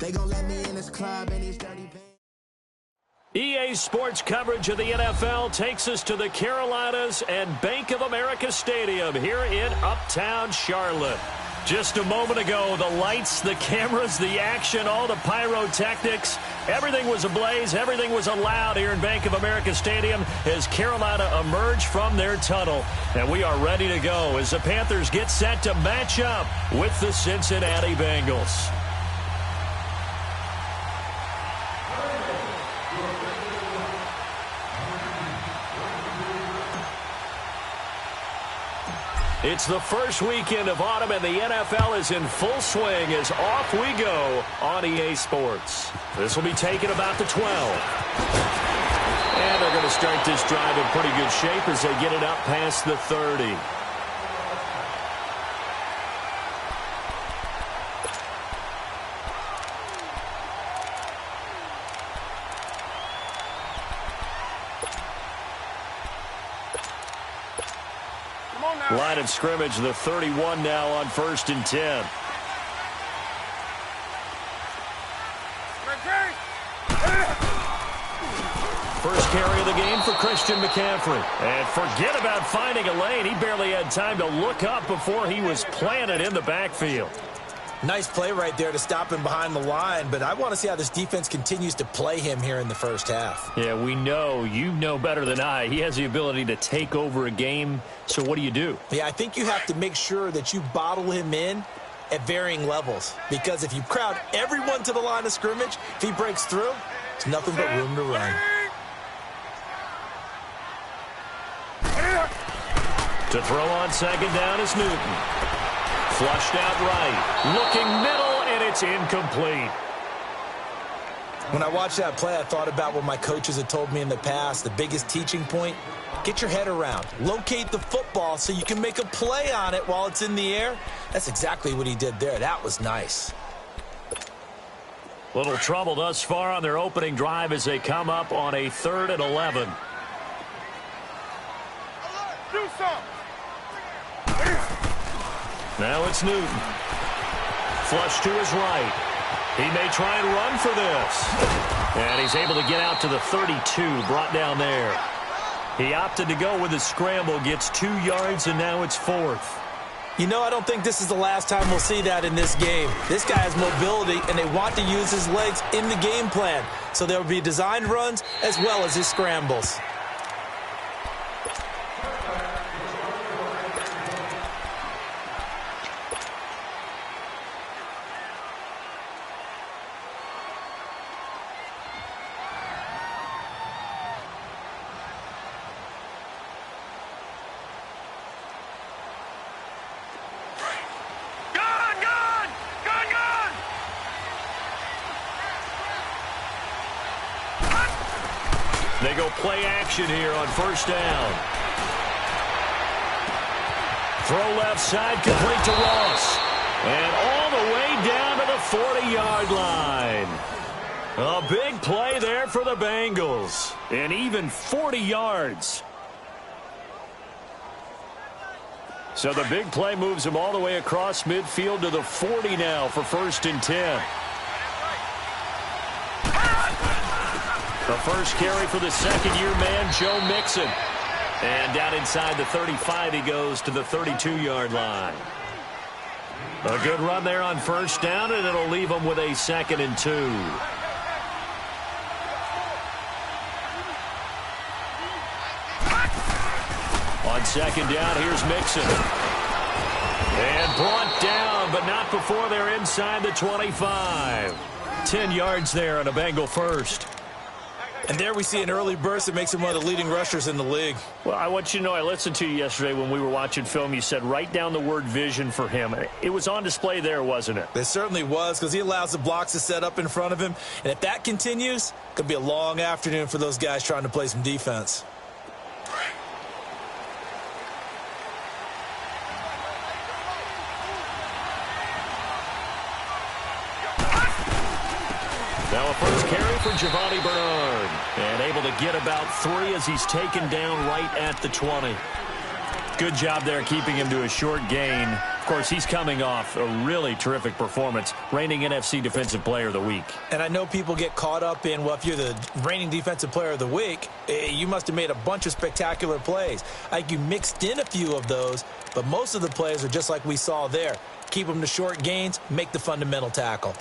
They gon' let me in this club and these dirty bands. EA Sports coverage of the NFL takes us to the Carolinas and Bank of America Stadium here in Uptown Charlotte. Just a moment ago, the lights, the cameras, the action, all the pyrotechnics, everything was ablaze, everything was allowed here in Bank of America Stadium as Carolina emerged from their tunnel. And we are ready to go as the Panthers get set to match up with the Cincinnati Bengals. It's the first weekend of autumn, and the NFL is in full swing as off we go on EA Sports. This will be taken about the 12. And they're going to start this drive in pretty good shape as they get it up past the 30. Line of scrimmage, the 31 now on 1st and 10. First carry of the game for Christian McCaffrey. And forget about finding a lane. He barely had time to look up before he was planted in the backfield. Nice play right there to stop him behind the line, but I want to see how this defense continues to play him here in the first half. Yeah, we know. You know better than I. He has the ability to take over a game, so what do? Yeah, I think you have to make sure that you bottle him in at varying levels, because if you crowd everyone to the line of scrimmage, if he breaks through, it's nothing but room to run. To throw on second down is Newton. Flushed out right, looking middle, and it's incomplete. When I watched that play, I thought about what my coaches had told me in the past. The biggest teaching point, get your head around. Locate the football so you can make a play on it while it's in the air. That's exactly what he did there. That was nice. Little trouble thus far on their opening drive as they come up on a 3rd and 11. Do something. Now it's Newton. Flush to his right. He may try and run for this. And he's able to get out to the 32, brought down there. He opted to go with a scramble, gets 2 yards, and now it's 4th. You know, I don't think this is the last time we'll see that in this game. This guy has mobility, and they want to use his legs in the game plan. So there will be designed runs as well as his scrambles. They go play action here on 1st down. Throw left side, complete to Ross. And all the way down to the 40-yard line. A big play there for the Bengals. And even 40 yards. So the big play moves him all the way across midfield to the 40 now for 1st and 10. The first carry for the second-year man, Joe Mixon. And down inside the 35, he goes to the 32-yard line. A good run there on 1st down, and it'll leave him with a 2nd and 2. On 2nd down, here's Mixon. And brought down, but not before they're inside the 25. 10 yards there on a Bengal first. And there we see an early burst that makes him one of the leading rushers in the league. Well, I want you to know, I listened to you yesterday when we were watching film. You said write down the word vision for him. It was on display there, wasn't it? It certainly was, because he allows the blocks to set up in front of him. And if that continues, it could be a long afternoon for those guys trying to play some defense. Now a first carry for Giovanni Bernard. And able to get about 3 as he's taken down right at the 20. Good job there keeping him to a short gain. Of course, he's coming off a really terrific performance, reigning NFC Defensive Player of the Week. And I know people get caught up in, well, if you're the reigning Defensive Player of the Week, you must have made a bunch of spectacular plays. Like you mixed in a few of those, but most of the plays are just like we saw there. Keep them to short gains, make the fundamental tackle.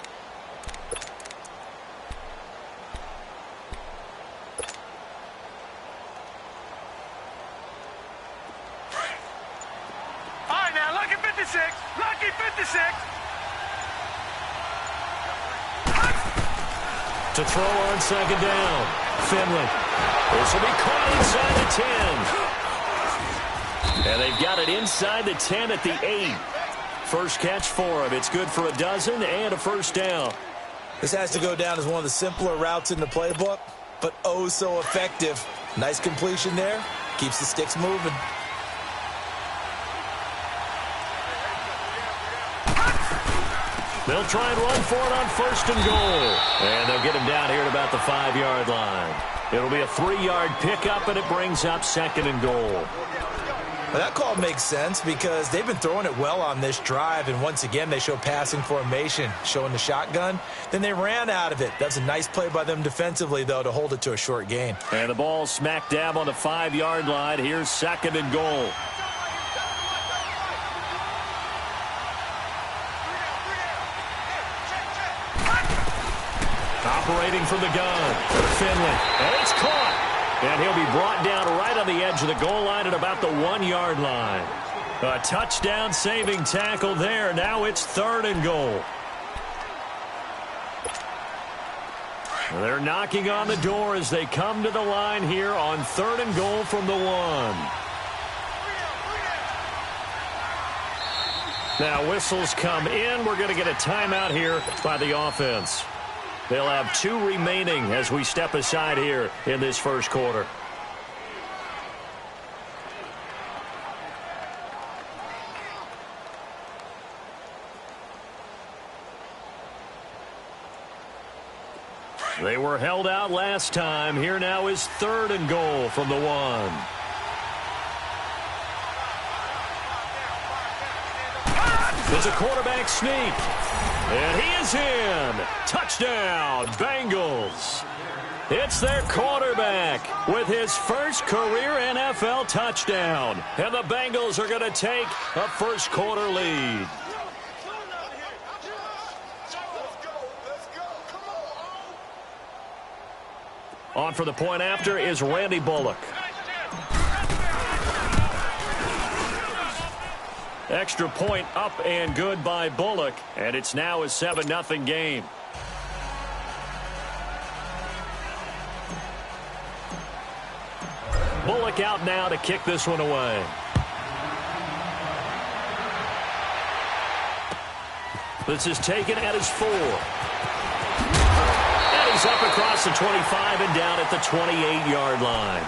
To throw on second down. Finley. This will be caught inside the 10. And they've got it inside the 10 at the 8. First catch for him. It's good for a dozen and a first down. This has to go down as one of the simpler routes in the playbook, but oh so effective. Nice completion there. Keeps the sticks moving. They'll try and run for it on first and goal. And they'll get him down here at about the 5-yard line. It'll be a 3-yard pickup, and it brings up second and goal. Well, that call makes sense because they've been throwing it well on this drive, and once again they show passing formation, showing the shotgun. Then they ran out of it. That's a nice play by them defensively, though, to hold it to a short gain. And the ball smack dab on the 5-yard line. Here's second and goal. Operating from the gun. Finley. And it's caught. And he'll be brought down right on the edge of the goal line at about the 1-yard line. A touchdown-saving tackle there. Now it's third and goal. They're knocking on the door as they come to the line here on third and goal from the 1. Now whistles come in. We're going to get a timeout here by the offense. They'll have 2 remaining as we step aside here in this first quarter. They were held out last time. Here now is third and goal from the 1. It's a quarterback sneak. And he is in. Touchdown, Bengals. It's their quarterback with his first career NFL touchdown. And the Bengals are going to take a first quarter lead. On for the point after is Randy Bullock. Extra point up and good by Bullock, and it's now a 7-0 game. Bullock out now to kick this one away. This is taken at his 4. And he's up across the 25 and down at the 28-yard line.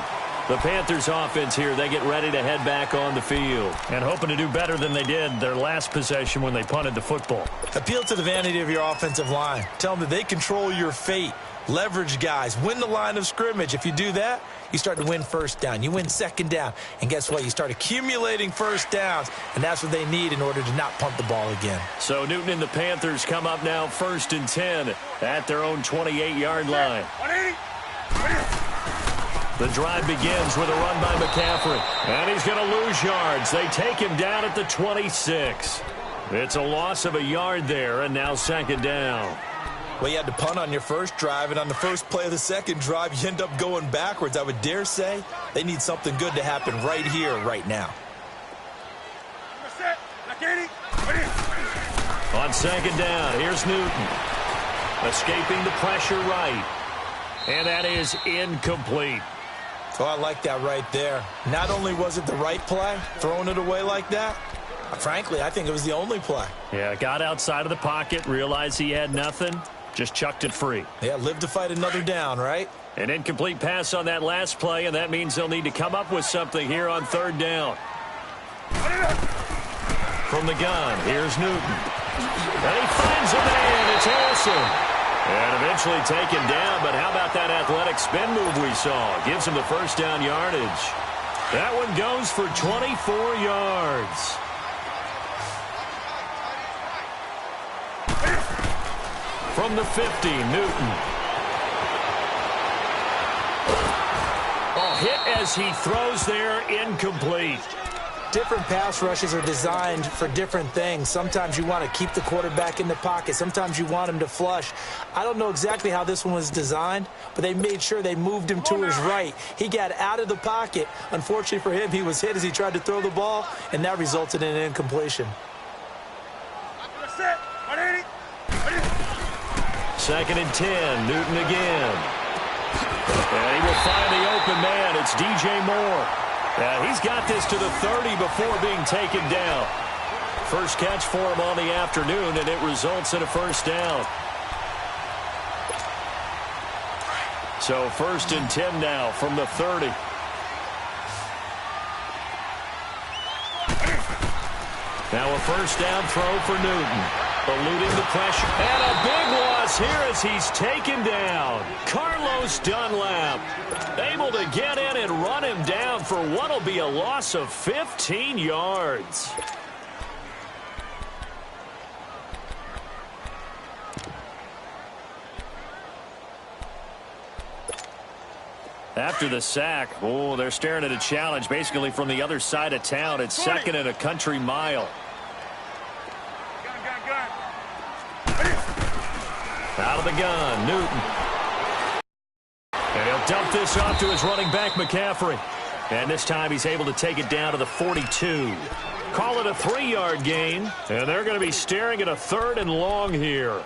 The Panthers offense here, they get ready to head back on the field and hoping to do better than they did their last possession when they punted the football. Appeal to the vanity of your offensive line. Tell them that they control your fate. Leverage guys. Win the line of scrimmage. If you do that, you start to win first down. You win second down. And guess what? You start accumulating first downs, and that's what they need in order to not punt the ball again. So Newton and the Panthers come up now first and 10 at their own 28-yard line. The drive begins with a run by McCaffrey. And he's going to lose yards. They take him down at the 26. It's a loss of a yard there, and now second down. Well, you had to punt on your first drive, and on the first play of the second drive, you end up going backwards. I would dare say they need something good to happen right here, right now. On second down, here's Newton. Escaping the pressure right. And that is incomplete. Oh, I like that right there. Not only was it the right play, throwing it away like that, frankly, I think it was the only play. Yeah, got outside of the pocket, realized he had nothing, just chucked it free. Yeah, live to fight another down, right? An incomplete pass on that last play, and that means they'll need to come up with something here on third down. From the gun, here's Newton. And he finds a man. It's awesome. And eventually taken down, but how about that athletic spin move we saw? Gives him the first down yardage. That one goes for 24 yards. From the 50, Newton. Oh, hit as he throws there, incomplete. Different pass rushes are designed for different things. Sometimes you want to keep the quarterback in the pocket. Sometimes you want him to flush. I don't know exactly how this one was designed, but they made sure they moved him to his right. He got out of the pocket. Unfortunately for him, he was hit as he tried to throw the ball, and that resulted in an incompletion. 2nd and 10, Newton again. And he will find the open man. It's DJ Moore. And he's got this to the 30 before being taken down. First catch for him on the afternoon, and it results in a first down. So 1st and 10 now from the 30. Now a first down throw for Newton. Eluding the pressure. And a big loss here as he's taken down. Carlos Dunlap able to get in and run him down for what will be a loss of 15 yards. After the sack, oh, they're staring at a challenge basically from the other side of town. It's 2nd and a country mile. Out of the gun, Newton. And he'll dump this off to his running back, McCaffrey. And this time he's able to take it down to the 42. Call it a 3-yard gain. And they're going to be staring at a 3rd and long here.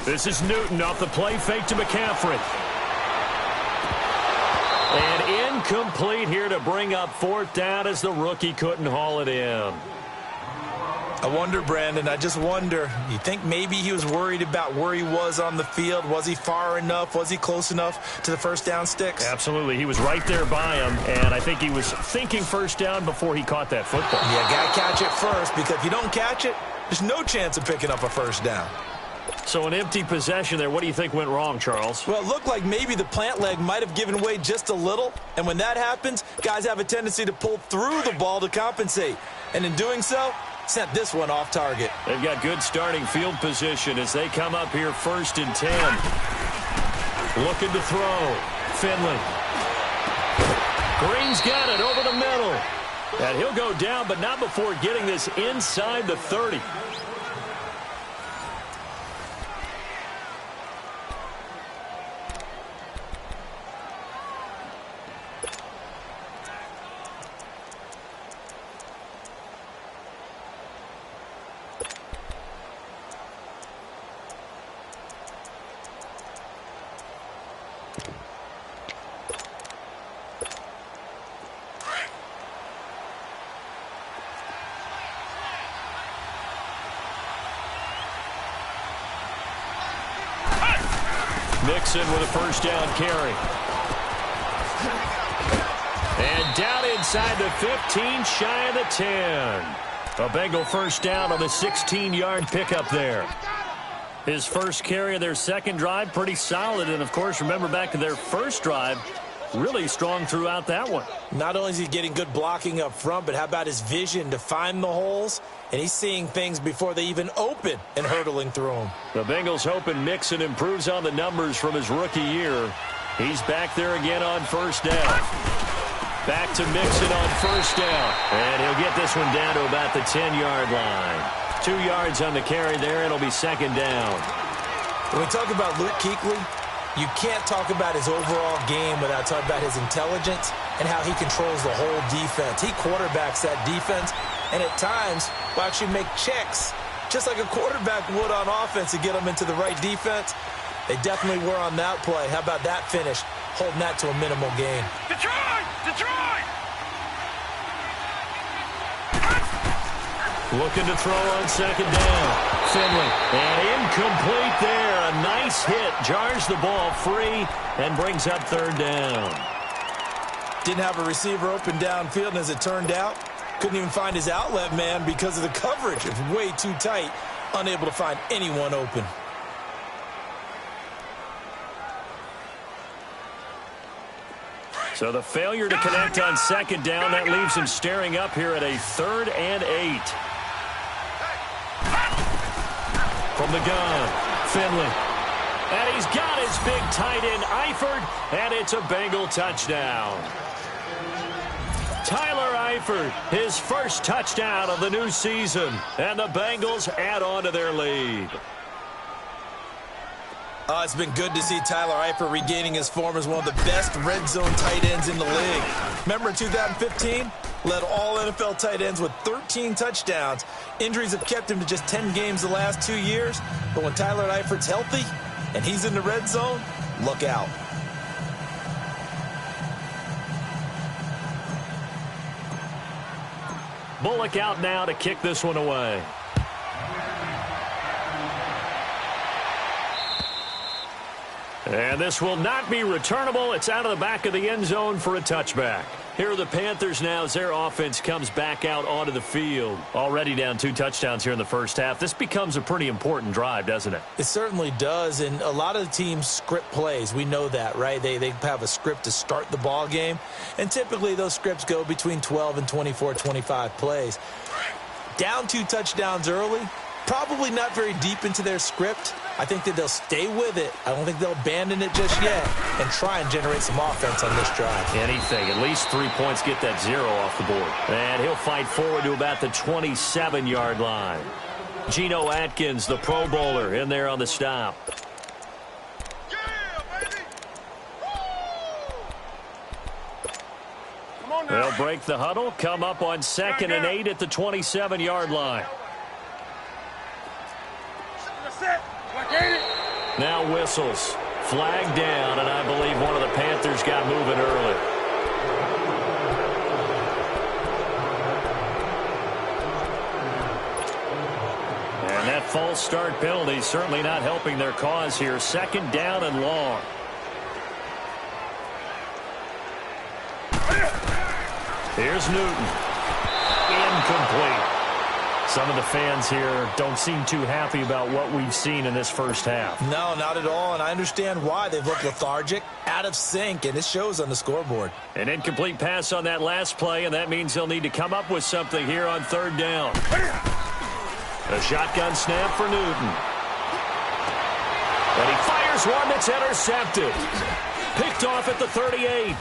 This is Newton off the play fake to McCaffrey. And incomplete here to bring up 4th down as the rookie couldn't haul it in. I wonder, Brandon, I just wonder, you think maybe he was worried about where he was on the field? Was he far enough? Was he close enough to the first down sticks? Absolutely. He was right there by him, and I think he was thinking first down before he caught that football. Yeah, got to catch it first, because if you don't catch it, there's no chance of picking up a first down. So an empty possession there. What do you think went wrong, Charles? Well, it looked like maybe the plant leg might have given way just a little. And when that happens, guys have a tendency to pull through the ball to compensate. And in doing so, sent this one off target. They've got good starting field position as they come up here 1st and 10. Looking to throw. Finley. Green's got it over the middle. And he'll go down, but not before getting this inside the 30. Mixon with a first down carry. And down inside the 15, shy of the 10. A Bengal first down on the 16-yard pickup there. His first carry of their second drive, pretty solid. And, of course, remember back to their first drive, really strong throughout that one. Not only is he getting good blocking up front, but how about his vision to find the holes? And he's seeing things before they even open and hurtling through them. The Bengals hoping Mixon improves on the numbers from his rookie year. He's back there again on first down. Back to Mixon on first down. And he'll get this one down to about the 10-yard line. 2 yards on the carry there. It'll be 2nd down. When we talk about Luke Kuechly, you can't talk about his overall game without talking about his intelligence and how he controls the whole defense. He quarterbacks that defense, and at times will actually make checks, just like a quarterback would on offense to get them into the right defense. They definitely were on that play. How about that finish, holding that to a minimal gain. Detroit! Detroit! Looking to throw on 2nd down. Finley. And incomplete there. A nice hit. Jars the ball free and brings up 3rd down. Didn't have a receiver open downfield, and as it turned out, couldn't even find his outlet man because of the coverage. It was way too tight. unable to find anyone open. So the failure to connect on second down, that leaves him staring up here at a 3rd and 8. From the gun, Finley. And he's got his big tight end, Eifert, and it's a Bengal touchdown. Tyler Eifert, his first touchdown of the new season, and the Bengals add on to their lead. It's been good to see Tyler Eifert regaining his form as one of the best red zone tight ends in the league. Remember in 2015? Led all NFL tight ends with 13 touchdowns. Injuries have kept him to just 10 games the last 2 years. But when Tyler Eifert's healthy and he's in the red zone, look out. Bullock out now to kick this one away. And this will not be returnable. It's out of the back of the end zone for a touchback. Here are the Panthers now as their offense comes back out onto the field. Already down 2 touchdowns here in the first half. This becomes a pretty important drive, doesn't it? It certainly does, and a lot of the teams script plays. We know that, right? They have a script to start the ball game, and typically those scripts go between 12 and 24, 25 plays. Down 2 touchdowns early, probably not very deep into their script. I think that they'll stay with it. I don't think they'll abandon it just yet and try and generate some offense on this drive. Anything. At least 3 points, get that 0 off the board. And he'll fight forward to about the 27-yard line. Geno Atkins, the Pro Bowler, in there on the stop. They'll break the huddle, come up on 2nd and 8 at the 27-yard line. Now whistles. Flag down, and I believe one of the Panthers got moving early. And that false start penalty certainly not helping their cause here. 2nd down and long. Here's Newton. Incomplete. Some of the fans here don't seem too happy about what we've seen in this first half. No, not at all, and I understand why. They've looked lethargic, out of sync, and it shows on the scoreboard. An incomplete pass on that last play, and that means they'll need to come up with something here on 3rd down. A shotgun snap for Newton. And he fires one that's intercepted. Picked off at the 38.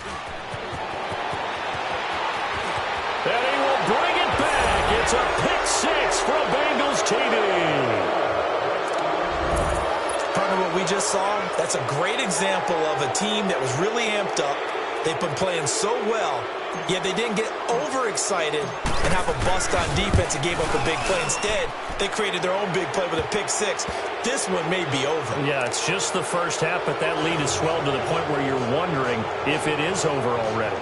And he will bring it back. It's a pick 6 for a Bengals TD. Partner, what we just saw, that's a great example of a team that was really amped up. They've been playing so well, yet they didn't get overexcited and have a bust on defense and gave up a big play. Instead, they created their own big play with a pick 6. This one may be over. Yeah, it's just the first half, but that lead has swelled to the point where you're wondering if it is over already.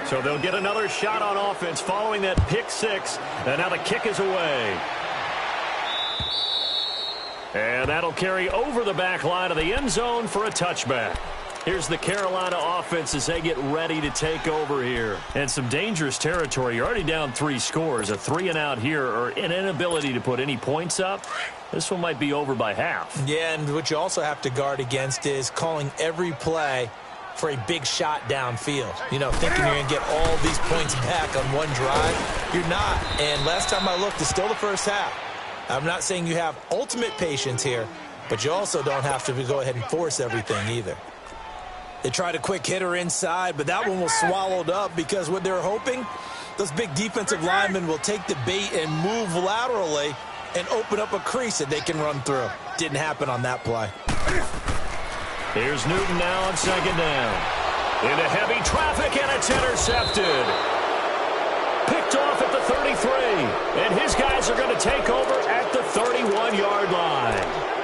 So they'll get another shot on offense following that pick 6. And now the kick is away. And that'll carry over the back line of the end zone for a touchback. Here's the Carolina offense as they get ready to take over here. And some dangerous territory. You're already down 3 scores. A 3-and-out here, or an inability to put any points up. This one might be over by half. Yeah, and what you also have to guard against is calling every play for a big shot downfield. You know, thinking you're going to get all these points back on one drive. You're not. And last time I looked, it's still the first half. I'm not saying you have ultimate patience here, but you also don't have to go ahead and force everything either. They tried a quick hitter inside, but that one was swallowed up because what they're hoping, those big defensive linemen will take the bait and move laterally and open up a crease that they can run through. Didn't happen on that play. Here's Newton now on 2nd down. Into heavy traffic, and it's intercepted. Picked off at the 33. And his guys are going to take over at the 31-yard line.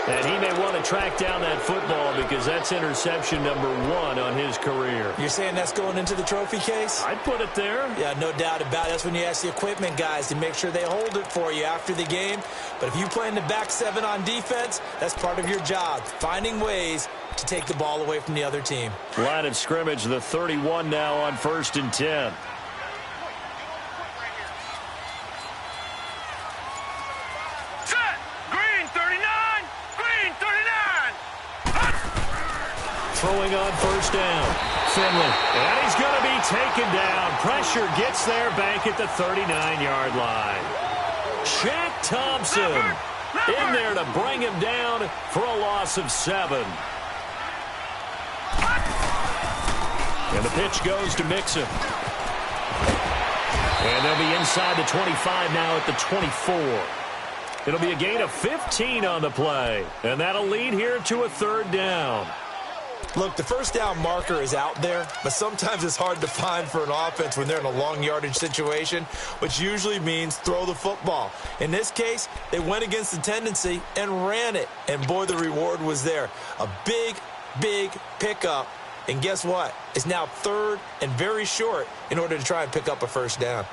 And he may want to track down that football because that's interception number 1 on his career. You're saying that's going into the trophy case? I'd put it there. Yeah, no doubt about it. That's when you ask the equipment guys to make sure they hold it for you after the game. But if you play in the back 7 on defense, that's part of your job, finding ways to take the ball away from the other team. Line of scrimmage, the 31 now on 1st and 10. Set. Green 39. Green 39. Throwing on 1st down. Finley. And he's going to be taken down. Pressure gets there back at the 39-yard line. Shaq Thompson in there to bring him down for a loss of 7. And the pitch goes to Mixon. And they'll be inside the 25 now at the 24. It'll be a gain of 15 on the play. And that'll lead here to a 3rd down. Look, the 1st down marker is out there, but sometimes it's hard to find for an offense when they're in a long yardage situation, which usually means throw the football. In this case, they went against the tendency and ran it. And boy, the reward was there. A big, big pickup. And guess what? It's now 3rd and very short in order to try and pick up a 1st down.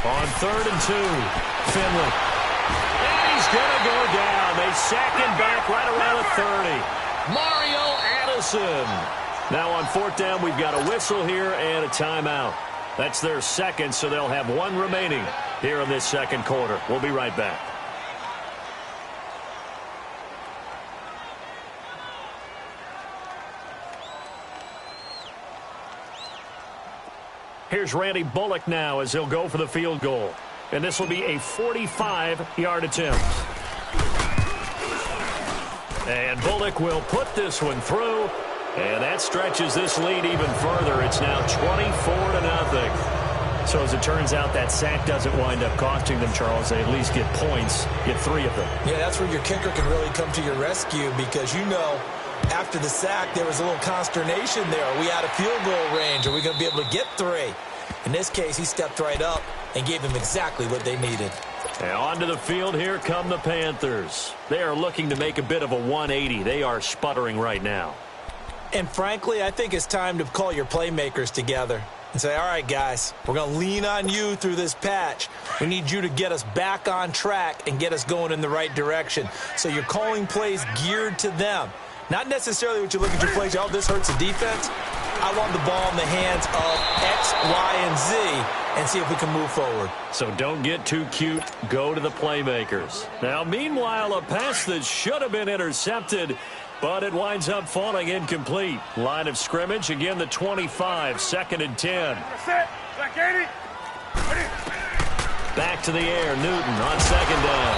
On 3rd and 2, Finley. And he's going to go down. They sack him back right around the 30. Mario Addison. Now on 4th down, we've got a whistle here and a timeout. That's their 2nd, so they'll have 1 remaining here in this 2nd quarter. We'll be right back. Here's Randy Bullock now as he'll go for the field goal. And this will be a 45-yard attempt. And Bullock will put this one through. And that stretches this lead even further. It's now 24-0. So as it turns out, that sack doesn't wind up costing them, Charles. They at least get points, get 3 of them. Yeah, that's where your kicker can really come to your rescue because, you know, after the sack, there was a little consternation there. Are we out of field goal range? Are we going to be able to get 3? In this case, he stepped right up and gave them exactly what they needed. And onto the field, here come the Panthers. They are looking to make a bit of a 180. They are sputtering right now. And frankly, I think it's time to call your playmakers together and say, all right, guys, we're going to lean on you through this patch. We need you to get us back on track and get us going in the right direction. So you're calling plays geared to them. Not necessarily what you look at your plays, oh, this hurts the defense. I want the ball in the hands of X, Y, and Z and see if we can move forward. So don't get too cute. Go to the playmakers. Now, meanwhile, a pass that should have been intercepted, but it winds up falling incomplete. Line of scrimmage, again, the 25, 2nd and 10. Back to the air, Newton on 2nd down.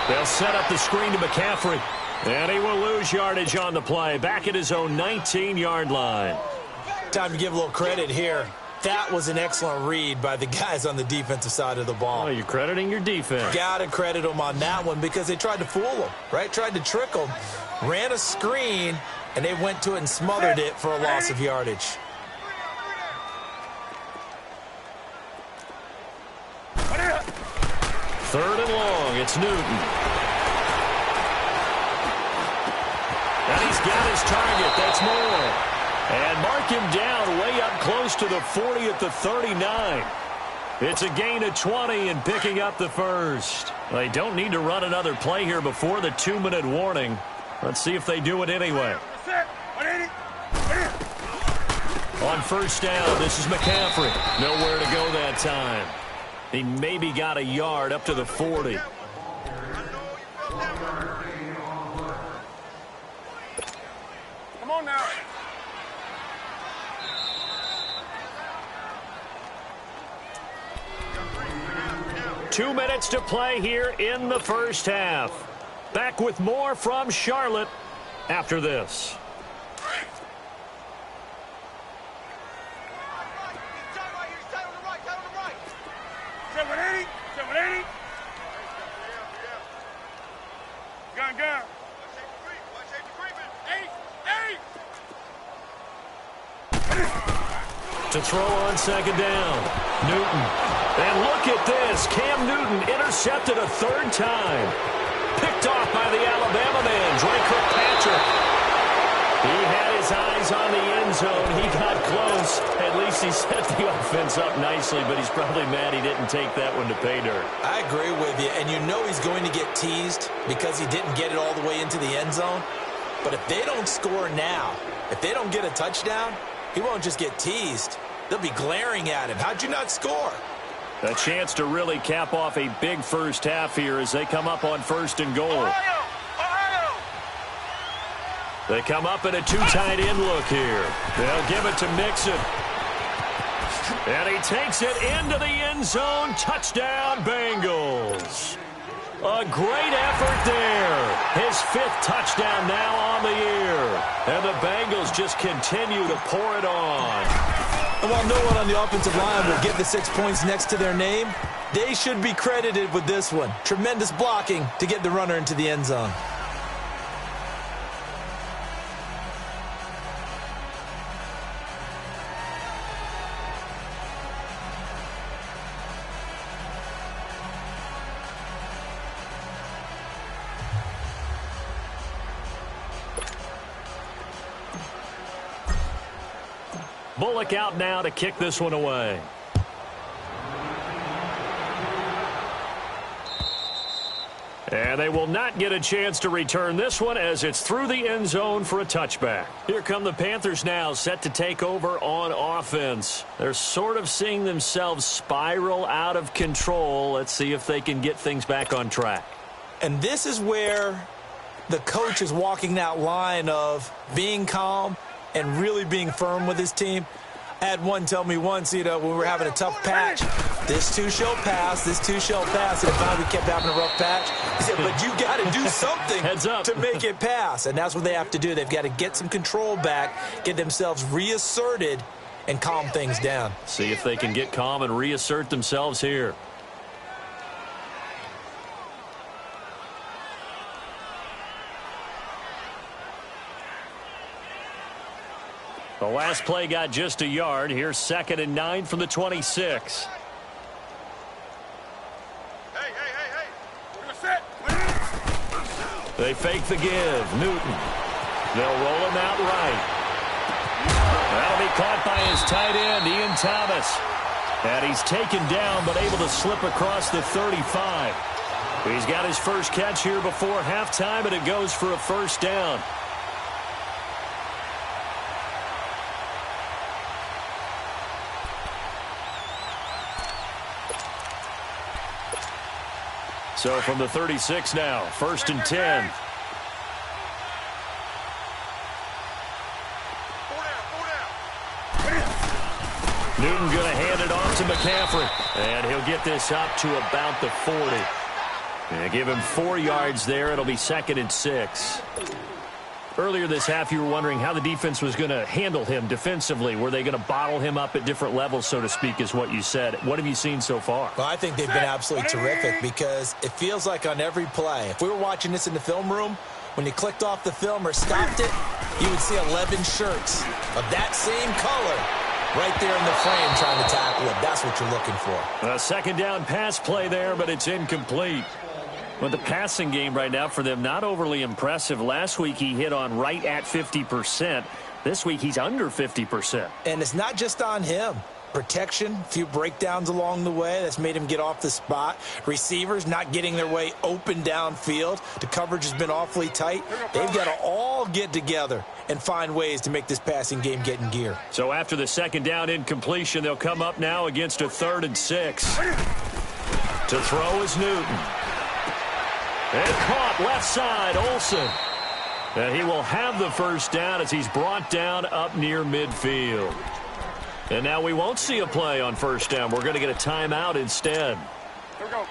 They'll set up the screen to McCaffrey. And he will lose yardage on the play. Back at his own 19-yard line. Time to give a little credit here. That was an excellent read by the guys on the defensive side of the ball. Oh, you're crediting your defense. Got to credit them on that one because they tried to fool them, right? Tried to trick them. Ran a screen, and they went to it and smothered it for a loss of yardage. Third and long. It's Newton. And he's got his target. That's Moore. And mark him down way up close to the 40 at the 39. It's a gain of 20 and picking up the first. They don't need to run another play here before the 2-minute warning. Let's see if they do it anyway. On 1st down, this is McCaffrey. Nowhere to go that time. He maybe got a yard up to the 40. Come on now. Two minutes to play here in the first half. Back with more from Charlotte after this. Gun. To throw on 2nd down. Newton. And look at this. Cam Newton intercepted a 3rd time. Picked off by the Alabama man, Drake Kirkpatrick. He had his eyes on the end zone. He got close. At least he set the offense up nicely, but he's probably mad he didn't take that one to pay dirt. I agree with you, and you know he's going to get teased because he didn't get it all the way into the end zone. But if they don't score now, if they don't get a touchdown, he won't just get teased. They'll be glaring at him. How'd you not score? A chance to really cap off a big first half here as they come up on 1st and goal. They come up in a two-tight end look here. They'll give it to Mixon. And he takes it into the end zone. Touchdown, Bengals. A great effort there. His 5th touchdown now on the year. And the Bengals just continue to pour it on. And while no one on the offensive line will get the 6 points next to their name, they should be credited with this one. Tremendous blocking to get the runner into the end zone. Bullock out now to kick this one away. And they will not get a chance to return this one as it's through the end zone for a touchback. Here come the Panthers now, set to take over on offense. They're sort of seeing themselves spiral out of control. Let's see if they can get things back on track. And this is where the coach is walking that line of being calm and really being firm with his team. I had one tell me once, when we were having a tough patch, this too shall pass, this too shall pass. And if we kept having a rough patch, he said, but you got to do something Heads up. to make it pass. And that's what they have to do. They've got to get some control back, get themselves reasserted, and calm things down. See if they can get calm and reassert themselves here. The last play got just a yard. Here's 2nd and 9 from the 26. Hey. We're going to set. They fake the give. Newton. They'll roll him out right. That'll be caught by his tight end, Ian Thomas. And he's taken down but able to slip across the 35. He's got his first catch here before halftime, and it goes for a first down. So from the 36 now, 1st and 10. Newton going to hand it off to McCaffrey. And he'll get this up to about the 40. And give him 4 yards there. It'll be 2nd and 6. Earlier this half, you were wondering how the defense was going to handle him defensively. Were they going to bottle him up at different levels, so to speak, is what you said. What have you seen so far? Well, I think they've been absolutely terrific because it feels like on every play, if we were watching this in the film room, when you clicked off the film or stopped it, you would see 11 shirts of that same color right there in the frame trying to tackle him. That's what you're looking for. A 2nd down pass play there, but it's incomplete. But the passing game right now for them, not overly impressive. Last week he hit on right at 50%. This week he's under 50%. And it's not just on him. Protection, a few breakdowns along the way. That's made him get off the spot. Receivers not getting their way open downfield. The coverage has been awfully tight. They've got to all get together and find ways to make this passing game get in gear. So after the 2nd down incompletion, they'll come up now against a 3rd and 6. To throw is Newton. And caught left side, Olsen. And he will have the first down as he's brought down up near midfield. And now we won't see a play on 1st down. We're going to get a timeout instead,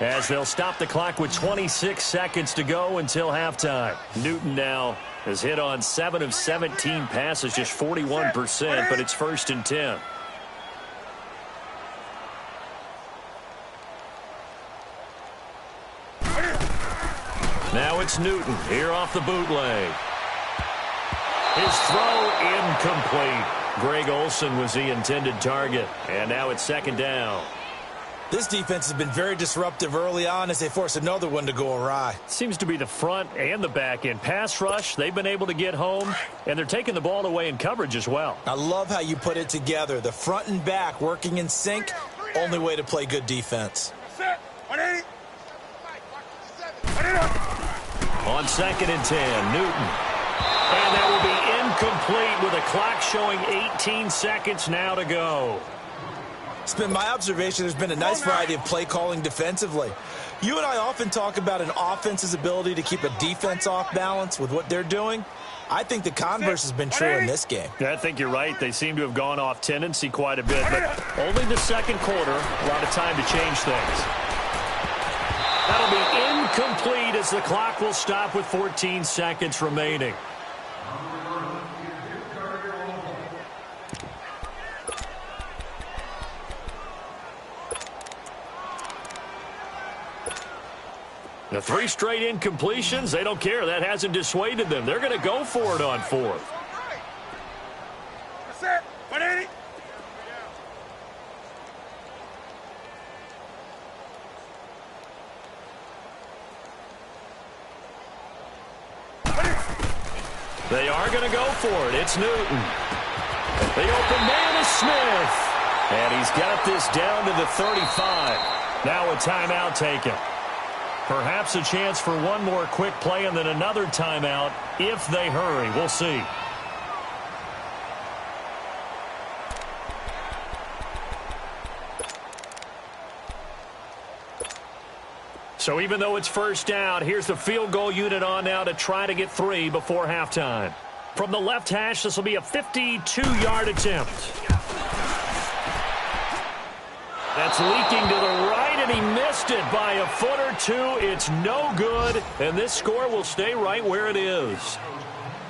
as they'll stop the clock with 26 seconds to go until halftime. Newton now has hit on 7 of 17 passes, just 41%, but it's 1st and 10. Now it's Newton here off the bootleg. His throw incomplete. Greg Olsen was the intended target. And now it's 2nd down. This defense has been very disruptive early on as they force another one to go awry. Seems to be the front and the back end. Pass rush, they've been able to get home, and they're taking the ball away in coverage as well. I love how you put it together. The front and back working in sync, only way to play good defense. On 2nd and 10, Newton. And that will be incomplete with a clock showing 18 seconds now to go. It's been my observation there's been a nice variety of play calling defensively. You and I often talk about an offense's ability to keep a defense off balance with what they're doing. I think the converse has been true in this game. Yeah, I think you're right. They seem to have gone off tendency quite a bit, but only the second quarter, a lot of time to change things. That'll be incomplete as the clock will stop with 14 seconds remaining. The 3 straight incompletions, they don't care. That hasn't dissuaded them. They're going to go for it on 4th. That's it. 180. They are going to go for it. It's Newton. The open man is Smith. And he's got this down to the 35. Now a timeout taken. Perhaps a chance for one more quick play and then another timeout if they hurry. We'll see. So even though it's first down, here's the field goal unit on now to try to get 3 before halftime. From the left hash, this will be a 52-yard attempt. That's leaking to the right, and he missed it by a foot or 2. It's no good, and this score will stay right where it is.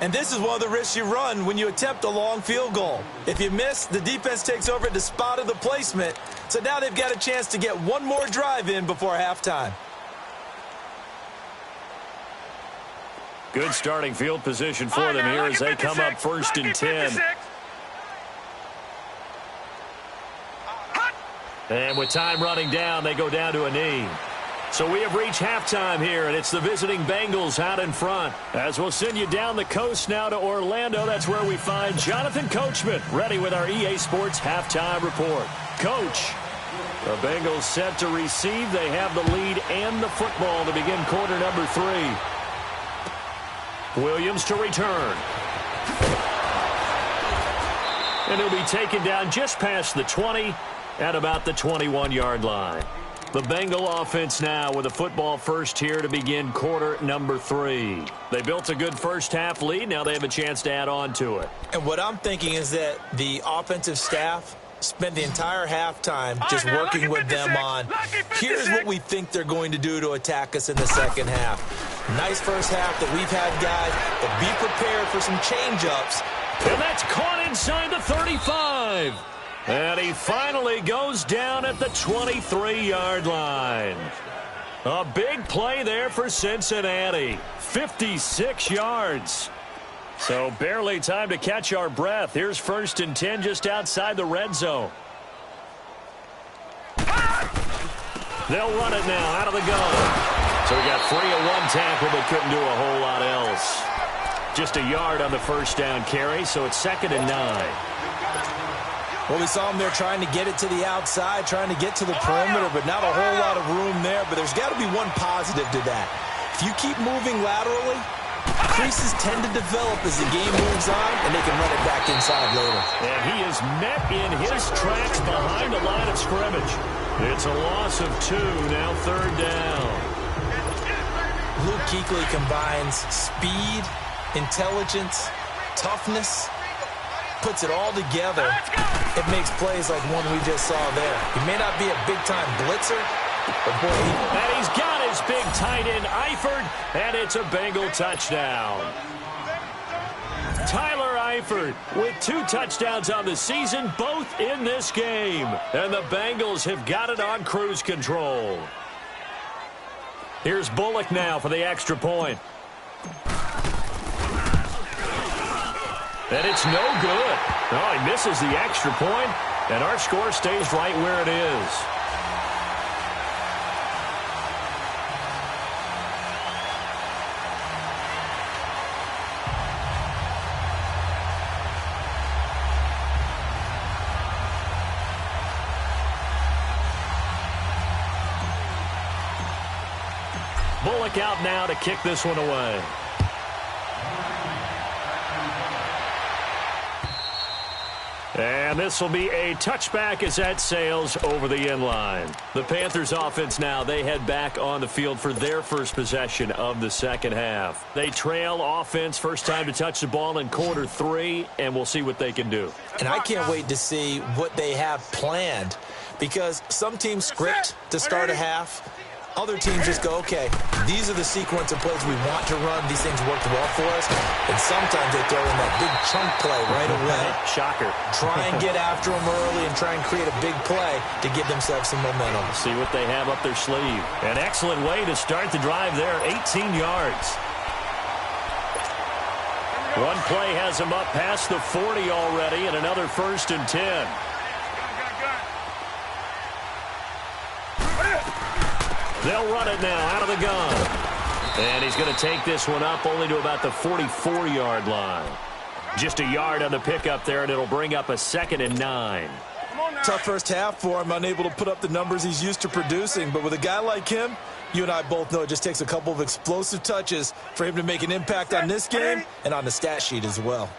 And this is one of the risks you run when you attempt a long field goal. If you miss, the defense takes over at the spot of the placement. So now they've got a chance to get one more drive in before halftime. Good starting field position for them here as they come up 1st and 10. And with time running down, they go down to a knee. So we have reached halftime here, and it's the visiting Bengals out in front. As we'll send you down the coast now to Orlando, that's where we find Jonathan Coachman, ready with our EA Sports halftime report. Coach, the Bengals set to receive. They have the lead and the football to begin quarter number 3. Williams to return. And he'll be taken down just past the 20 at about the 21-yard line. The Bengal offense now with a football first here to begin quarter number 3. They built a good first half lead. Now they have a chance to add on to it. And what I'm thinking is that the offensive staff spent the entire halftime just working with them on, here's what we think they're going to do to attack us in the second half. Nice first half that we've had, guys, but be prepared for some change-ups. And that's caught inside the 35. And he finally goes down at the 23-yard line. A big play there for Cincinnati. 56 yards. So barely time to catch our breath. Here's 1st and 10 just outside the red zone. They'll run it now out of the gun. So we got 3 of 1 tackle, but couldn't do a whole lot else. Just a yard on the first down carry, so it's 2nd and 9. Well, we saw him there trying to get it to the outside, trying to get to the perimeter, but not a whole lot of room there. But there's got to be one positive to that. If you keep moving laterally, creases tend to develop as the game moves on, and they can run it back inside later. And he is met in his tracks behind the line of scrimmage. It's a loss of 2, now 3rd down. Luke Kuechly combines speed, intelligence, toughness, puts it all together. It makes plays like one we just saw there. He may not be a big-time blitzer, but boy, and he's got his big tight end, Eifert, and it's a Bengal touchdown. Tyler Eifert with 2 touchdowns on the season, both in this game. And the Bengals have got it on cruise control. Here's Bullock now for the extra point. And it's no good. Oh, he misses the extra point, and our score stays right where it is. Bullock out now to kick this one away. And this will be a touchback as that sails over the end line. The Panthers offense now, they head back on the field for their first possession of the second half. They trail offense first time to touch the ball in quarter 3, and we'll see what they can do. And I can't wait to see what they have planned, because some teams script to start a half. Other teams just go, okay, these are the sequence of plays we want to run. These things worked well for us. And sometimes they throw in that big chunk play right away. Shocker. Try and get after them early and try and create a big play to give themselves some momentum. See what they have up their sleeve. An excellent way to start the drive there, 18 yards. One play has them up past the 40 already, and another 1st and 10. They'll run it now out of the gun. And he's going to take this one up only to about the 44-yard line. Just a yard on the pickup there, and it'll bring up a 2nd and 9. Tough first half for him, unable to put up the numbers he's used to producing. But with a guy like him, you and I both know it just takes a couple of explosive touches for him to make an impact on this game and on the stat sheet as well.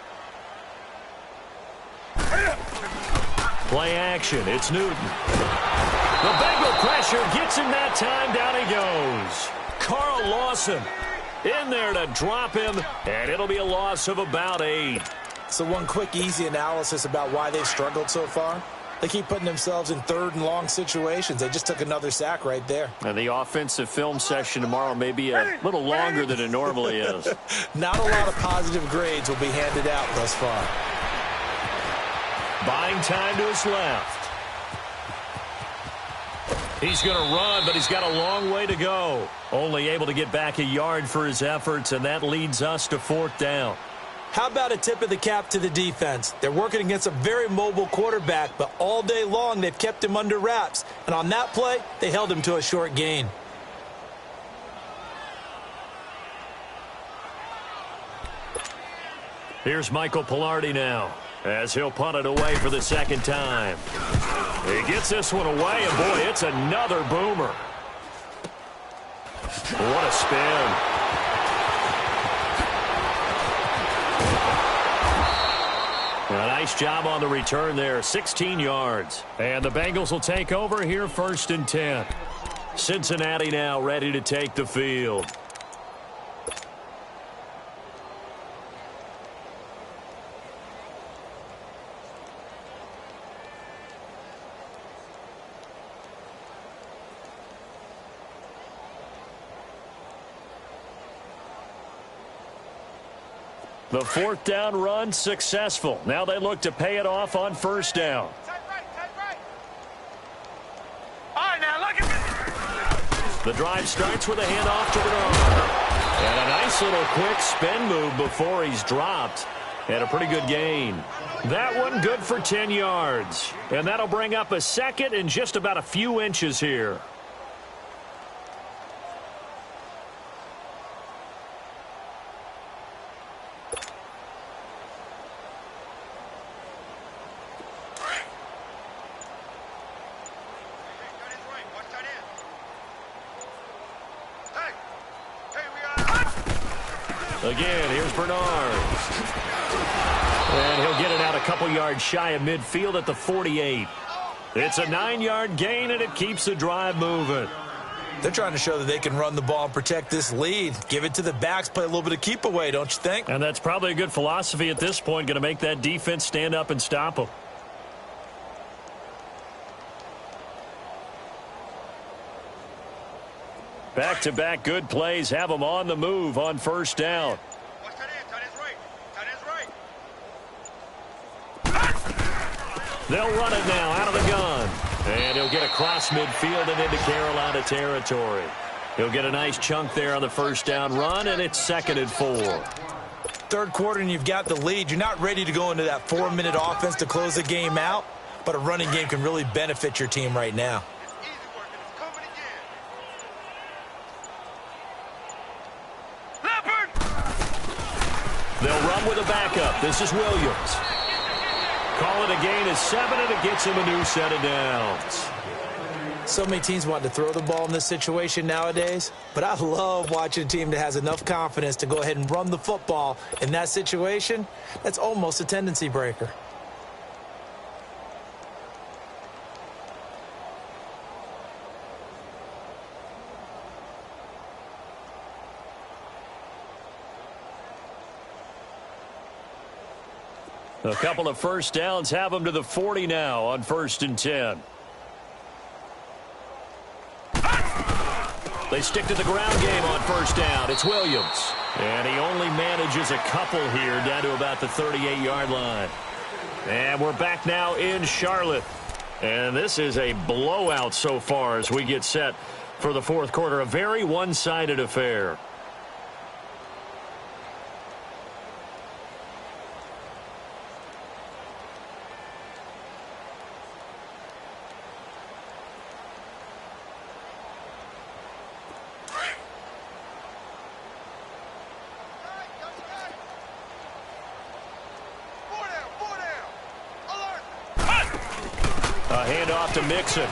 Play action. It's Newton. The Bengal pressure gets him that time. Down he goes. Carl Lawson in there to drop him, and it'll be a loss of about 8. So one quick, easy analysis about why they've struggled so far. They keep putting themselves in 3rd and long situations. They just took another sack right there. And the offensive film session tomorrow may be a little longer than it normally is. Not a lot of positive grades will be handed out thus far. Buying time to his left. He's going to run, but he's got a long way to go. Only able to get back a yard for his efforts, and that leads us to 4th down. How about a tip of the cap to the defense? They're working against a very mobile quarterback, but all day long they've kept him under wraps. And on that play, they held him to a short gain. Here's Michael Pilardi now, as he'll punt it away for the 2nd time. He gets this one away, and boy, it's another boomer. What a spin. A nice job on the return there, 16 yards. And the Bengals will take over here, 1st and 10. Cincinnati now ready to take the field. The 4th down run successful. Now they look to pay it off on 1st down. All right, now look at The drive starts with a handoff to Bernard. And a nice little quick spin move before he's dropped. And a pretty good gain. That one good for 10 yards. And that'll bring up a 2nd and just about a few inches here. Again, here's Bernard. And he'll get it out a couple yards shy of midfield at the 48. It's a 9-yard gain, and it keeps the drive moving. They're trying to show that they can run the ball and protect this lead. Give it to the backs, play a little bit of keep away, don't you think? And that's probably a good philosophy at this point, going to make that defense stand up and stop them. Back-to-back good plays have them on the move on 1st down. They'll run it now out of the gun. And he'll get across midfield and into Carolina territory. He'll get a nice chunk there on the 1st down run, and it's 2nd and 4. 3rd quarter and you've got the lead. You're not ready to go into that 4-minute offense to close the game out, but a running game can really benefit your team right now. They'll run with a backup. This is Williams. Call it a gain of 7, and it gets him a new set of downs. So many teams want to throw the ball in this situation nowadays, but I love watching a team that has enough confidence to go ahead and run the football in that situation. That's almost a tendency breaker. A couple of first downs have them to the 40 now on 1st and 10. They stick to the ground game on 1st down. It's Williams. And he only manages a couple here down to about the 38-yard line. And we're back now in Charlotte. And this is a blowout so far as we get set for the 4th quarter. A very one-sided affair. Handoff to Mixon.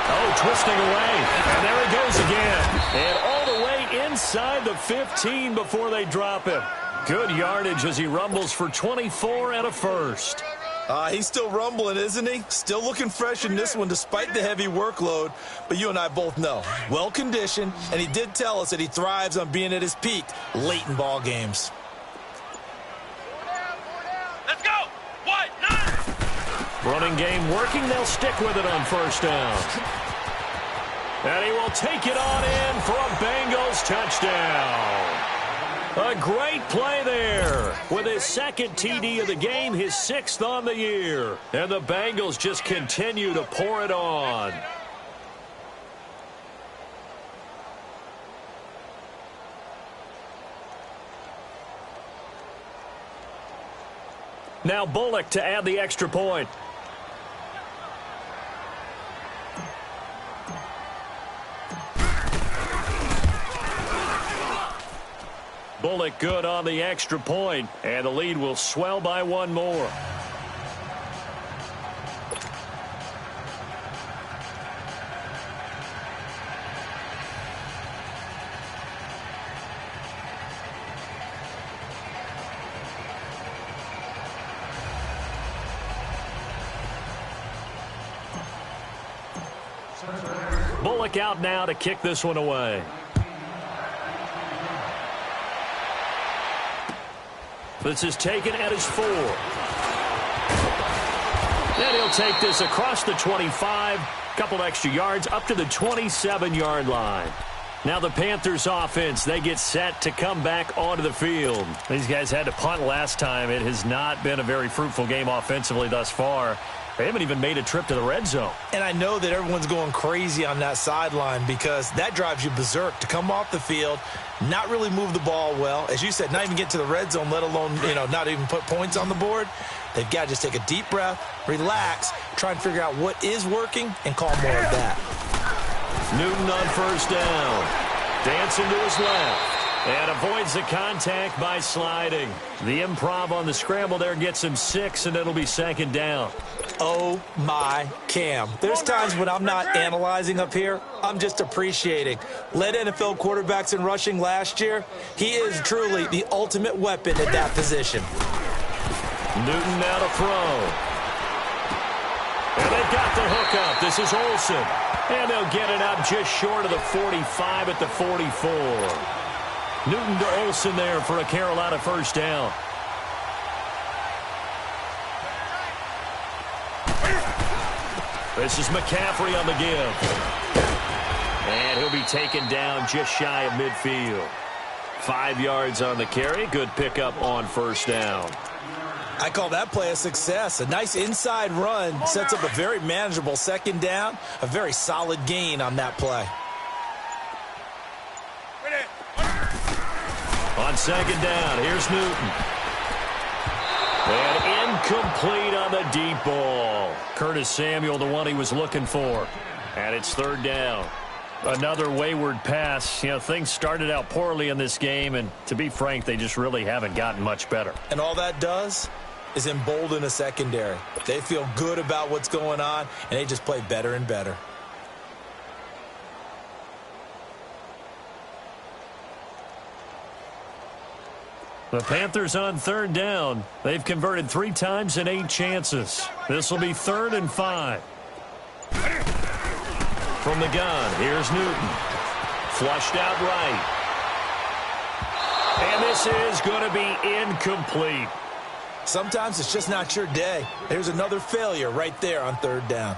Oh, twisting away. And there he goes again. And all the way inside the 15 before they drop him. Good yardage as he rumbles for 24 and a first. He's still rumbling, isn't he? Still looking fresh in this one despite the heavy workload. But you and I both know, well-conditioned, and he did tell us that he thrives on being at his peak late in ball games. Let's go! What? Running game working. They'll stick with it on 1st down. And he will take it on in for a Bengals touchdown. A great play there. With his 2nd TD of the game, his 6th on the year. And the Bengals just continue to pour it on. Now Bullock to add the extra point. Bullock good on the extra point, and the lead will swell by one more. Bullock out now to kick this one away. This is taken at his 4. Then he'll take this across the 25. Couple extra yards up to the 27-yard line. Now the Panthers offense, they get set to come back onto the field. These guys had to punt last time. It has not been a very fruitful game offensively thus far. They haven't even made a trip to the red zone. And I know that everyone's going crazy on that sideline because that drives you berserk to come off the field, not really move the ball well. As you said, not even get to the red zone, let alone, not even put points on the board. They've got to just take a deep breath, relax, try and figure out what is working, and call more of that. Newton on 1st down. Dancing to his left. And avoids the contact by sliding. The improv on the scramble there gets him 6, and it'll be 2nd down. Oh, my Cam. There's times when I'm not analyzing up here. I'm just appreciating. Led NFL quarterbacks in rushing last year. He is truly the ultimate weapon at that position. Newton now to throw. And they've got the hookup. This is Olsen. And they'll get it up just short of the 45 at the 44. Newton to Olsen there for a Carolina 1st down. This is McCaffrey on the give. And he'll be taken down just shy of midfield. 5 yards on the carry. Good pickup on 1st down. I call that play a success. A nice inside run sets up a very manageable 2nd down. A very solid gain on that play. On 2nd down, here's Newton. And incomplete on the deep ball. Curtis Samuel, the one he was looking for. And it's 3rd down. Another wayward pass. Things started out poorly in this game, and to be frank, they just really haven't gotten much better. And all that does, is embolden a secondary. They feel good about what's going on, and they just play better and better. The Panthers on third down. They've converted 3 times in 8 chances. This will be 3rd and 5. From the gun, here's Newton. Flushed out right. And this is going to be incomplete. Sometimes it's just not your day. There's another failure right there on 3rd down.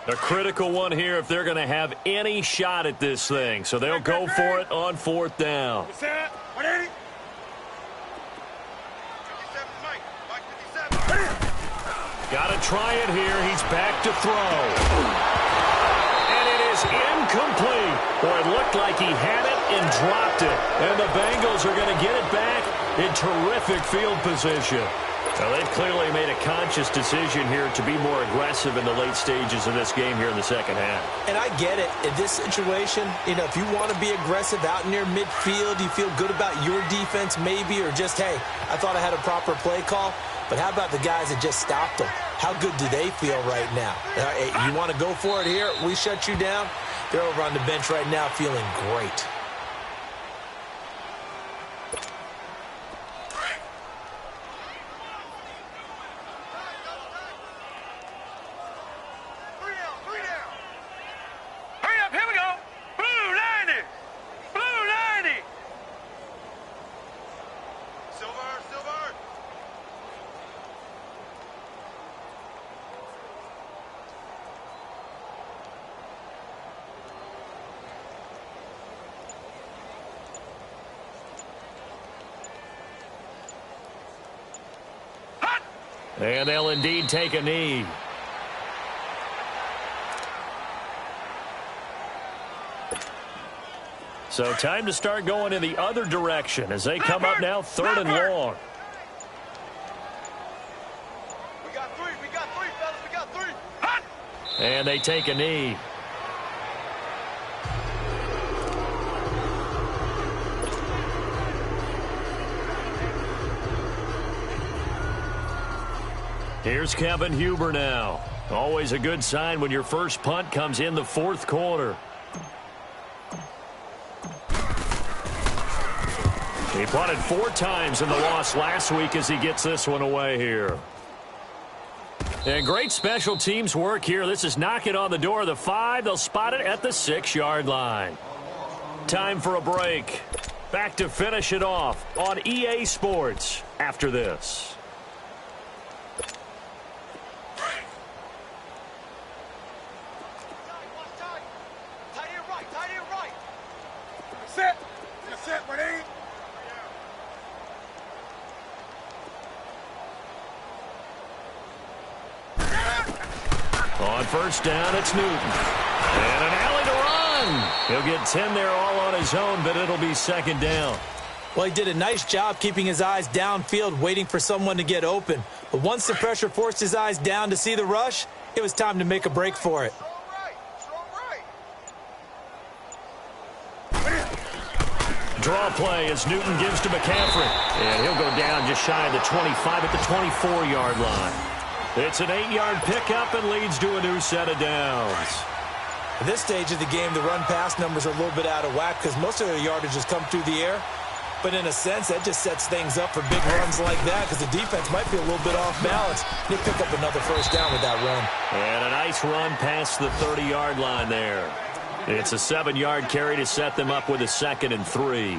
A critical one here if they're going to have any shot at this thing. So they'll go for it on 4th down. Got to try it here. He's back to throw. And it is incomplete. Boy, it looked like he had it and dropped it. And the Bengals are going to get it back in terrific field position. Now, they've clearly made a conscious decision here to be more aggressive in the late stages of this game here in the second half. And I get it. In this situation, if you want to be aggressive out near midfield, you feel good about your defense maybe, or just, hey, I thought I had a proper play call. But how about the guys that just stopped them? How good do they feel right now? Hey, you want to go for it here? We shut you down? They're over on the bench right now feeling great. And they'll indeed take a knee. So time to start going in the other direction as they come up now 3rd and long. We got 3, fellas, we got 3. Hot! And they take a knee. Here's Kevin Huber now. Always a good sign when your first punt comes in the 4th quarter. He punted 4 times in the loss last week as he gets this one away here. And great special teams work here. This is knocking on the door of the 5. They'll spot it at the 6-yard line. Time for a break. Back to finish it off on EA Sports after this. On first down, it's Newton. And an alley to run. He'll get 10 there all on his own, but it'll be 2nd down. Well, he did a nice job keeping his eyes downfield, waiting for someone to get open. But once the pressure forced his eyes down to see the rush, it was time to make a break for it. Draw play as Newton gives to McCaffrey. And he'll go down just shy of the 25 at the 24-yard line. It's an 8-yard pickup and leads to a new set of downs. At this stage of the game, the run-pass numbers are a little bit out of whack because most of their yardage has come through the air. But in a sense, that just sets things up for big runs like that because the defense might be a little bit off balance. They pick up another first down with that run. And a nice run past the 30-yard line there. It's a 7-yard carry to set them up with a 2nd and 3.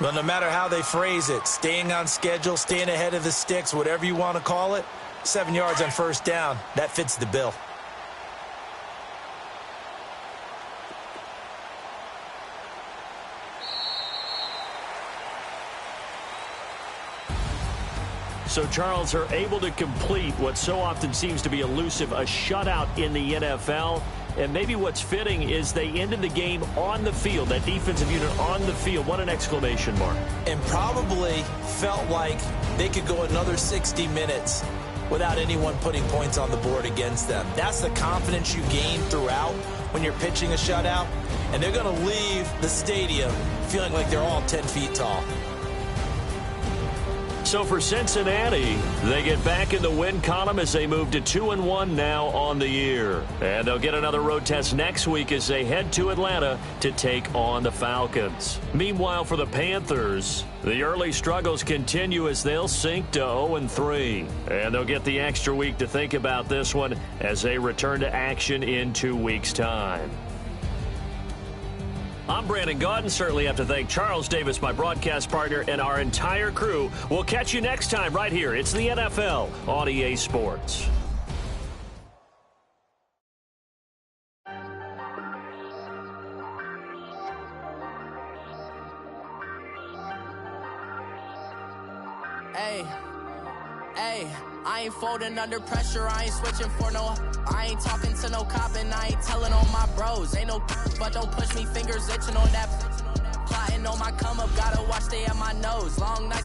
Well, no matter how they phrase it, staying on schedule, staying ahead of the sticks, whatever you want to call it, 7 yards on first down, that fits the bill. So Charles are able to complete what so often seems to be elusive, a shutout in the NFL. And maybe what's fitting is they ended the game on the field, that defensive unit on the field. What an exclamation mark. And probably felt like they could go another 60 minutes without anyone putting points on the board against them. That's the confidence you gain throughout when you're pitching a shutout. And they're going to leave the stadium feeling like they're all 10 feet tall. So for Cincinnati, they get back in the win column as they move to 2-1 now on the year. And they'll get another road test next week as they head to Atlanta to take on the Falcons. Meanwhile, for the Panthers, the early struggles continue as they'll sink to 0-3. And they'll get the extra week to think about this one as they return to action in 2 weeks' time. I'm Brandon Gaudin. Certainly have to thank Charles Davis, my broadcast partner, and our entire crew. We'll catch you next time right here. It's the NFL on EA Sports. Hey, I ain't folding under pressure, I ain't switching for no. I ain't talking to no cop and I ain't telling on my bros. Ain't no but don't push me, fingers itching on that. Plotting on my come up, gotta watch they at my nose. Long night.